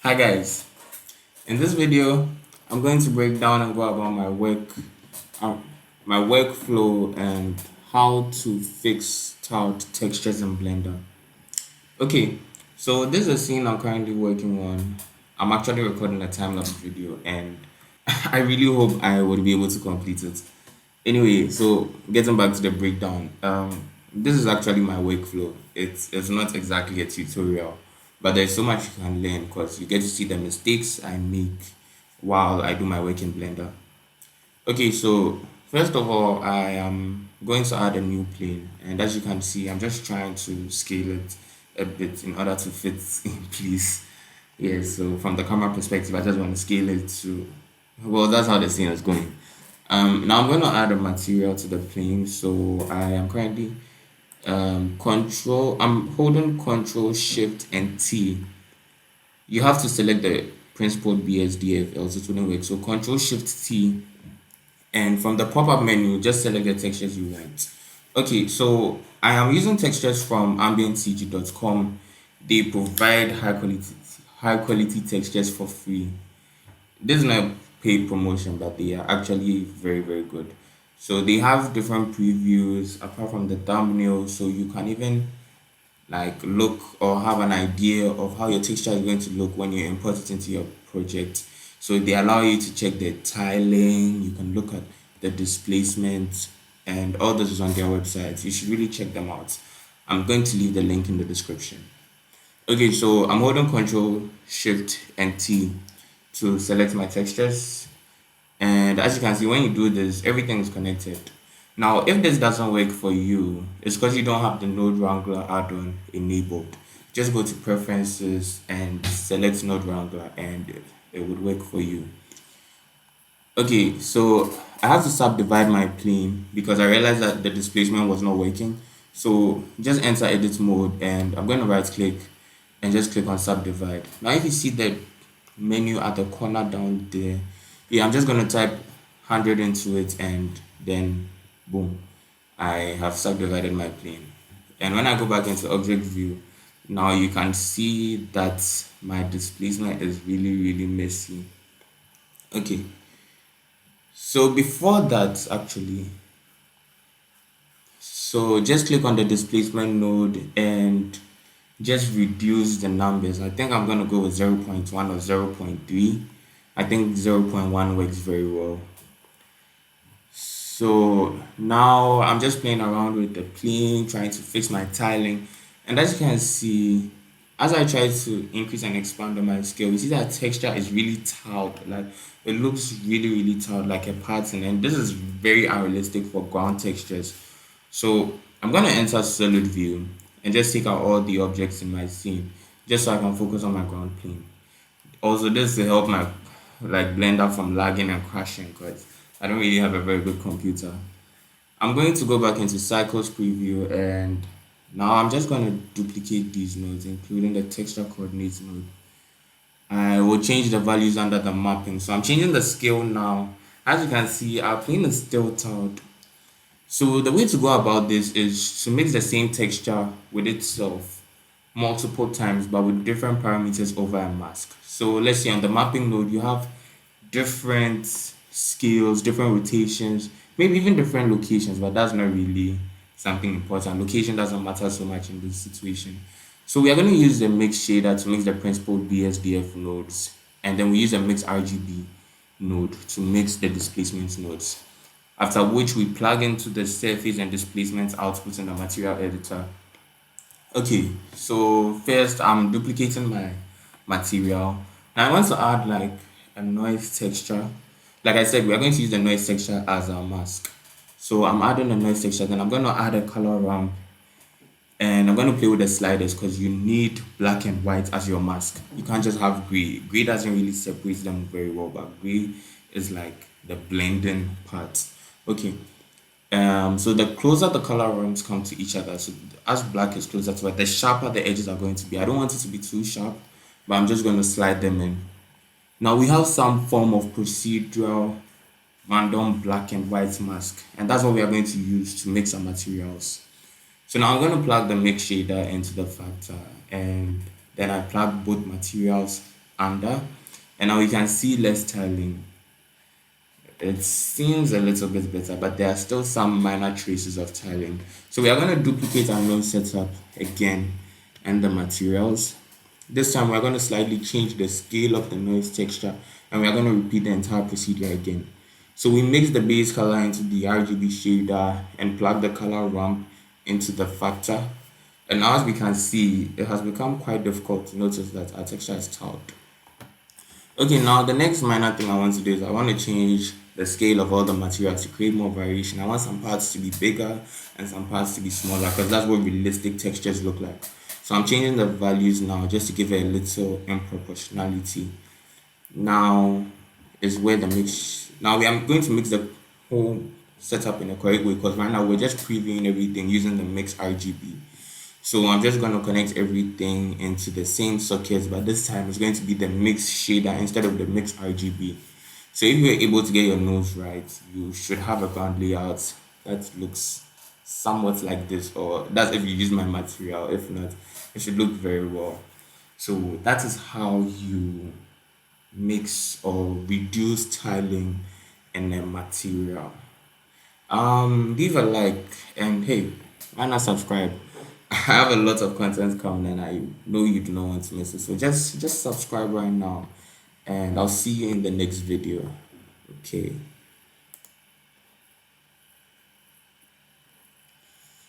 Hi guys, in this video I'm going to break down and go about um, my workflow and how to fix tiled textures in Blender. Okay, so this is a scene I'm currently working on. I'm actually recording a time-lapse video and I really hope I would be able to complete it. Anyway, so getting back to the breakdown, this is actually my workflow. It's not exactly a tutorial, but there's so much you can learn because you get to see the mistakes I make while I do my work in Blender. Okay, so first of all, I am going to add a new plane, and as you can see, I'm just trying to scale it a bit in order to fit in place. Yeah, so from the camera perspective, I just want to scale it to, well, that's how the scene is going. Now I'm going to add a material to the plane, so I am currently I'm holding Control Shift and T. You have to select the principled BSDF, else it wouldn't work. So Control Shift T, and from the pop-up menu, just select the textures you want. Okay, so I am using textures from AmbientCG.com. They provide high quality textures for free. This is not a paid promotion, but they are actually very good. So they have different previews apart from the thumbnail, so you can even like look or have an idea of how your texture is going to look when you import it into your project. So they allow you to check the tiling, you can look at the displacement, and all this is on their website. You should really check them out. I'm going to leave the link in the description. Okay, so I'm holding Control Shift and T to select my textures, and as you can see, when you do this, everything is connected. Now if this doesn't work for you, it's because you don't have the Node Wrangler add-on enabled. Just go to preferences and select Node Wrangler and it would work for you. Okay, so I have to subdivide my plane because I realized that the displacement was not working. So just enter edit mode and I'm going to right click and just click on subdivide. Now if you see the menu at the corner down there, yeah, I'm just going to type 100 into it and then boom, I have subdivided my plane. And when I go back into object view, now you can see that my displacement is really messy. Okay, so before that actually, so just click on the displacement node and just reduce the numbers. I think I'm going to go with 0.1 or 0.3. I think 0.1 works very well. So now I'm just playing around with the plane, trying to fix my tiling. And as you can see, as I try to increase and expand on my scale, you see that texture is really tiled. Like it looks really tiled, like a pattern. And this is very unrealistic for ground textures. So I'm gonna enter solid view and just take out all the objects in my scene, just so I can focus on my ground plane. Also, this will help my like Blender from lagging and crashing because I don't really have a very good computer. I'm going to go back into Cycles preview and now I'm just going to duplicate these nodes, including the texture coordinates node. I will change the values under the mapping. So I'm changing the scale now. As you can see, our plane is still tiled. So the way to go about this is to mix the same texture with itself multiple times but with different parameters over a mask. So let's say on the mapping node you have different scales, different rotations, maybe even different locations, but that's not really something important. Location doesn't matter so much in this situation. So we are going to use the mix shader to mix the principal BSDF nodes, and then we use a mix RGB node to mix the displacement nodes. After which we plug into the surface and displacement output in the material editor. Okay, so first I'm duplicating my material. Now I want to add like a noise texture. Like I said, we are going to use the noise texture as our mask. So I'm adding a noise texture, then I'm going to add a color ramp and I'm going to play with the sliders because you need black and white as your mask. You can't just have gray. Gray doesn't really separate them very well, but gray is like the blending part. Okay, so the closer the color ramps come to each other, so as black is closer to it, the sharper the edges are going to be. I don't want it to be too sharp, but I'm just going to slide them in. Now we have some form of procedural random black and white mask, and that's what we are going to use to mix our materials. So now I'm going to plug the mix shader into the factor, and then I plug both materials under, and now you can see less tiling. It seems a little bit better, but there are still some minor traces of tiling. So we are going to duplicate our node setup again and the materials. This time we're going to slightly change the scale of the noise texture, and we are going to repeat the entire procedure again. So we mix the base color into the RGB shader and plug the color ramp into the factor. And as we can see, it has become quite difficult to notice that our texture is tiled. Okay, now the next minor thing I want to do is I want to change the scale of all the materials to create more variation. I want some parts to be bigger and some parts to be smaller, because that's what realistic textures look like. So I'm changing the values now just to give it a little proportionality. Now is where the mix. Now we are going to mix the whole setup in a correct way, because right now we're just previewing everything using the mix RGB. So I'm just going to connect everything into the same sockets, but this time it's going to be the mix shader instead of the mix RGB. So if you're able to get your nodes right, you should have a ground layout that looks somewhat like this, or that's if you use my material. If not, it should look very well. So that is how you mix or reduce tiling in a material. Leave a like, and hey, why not subscribe? I have a lot of content coming, and I know you do not want to miss it. So just subscribe right now, and I'll see you in the next video. Okay.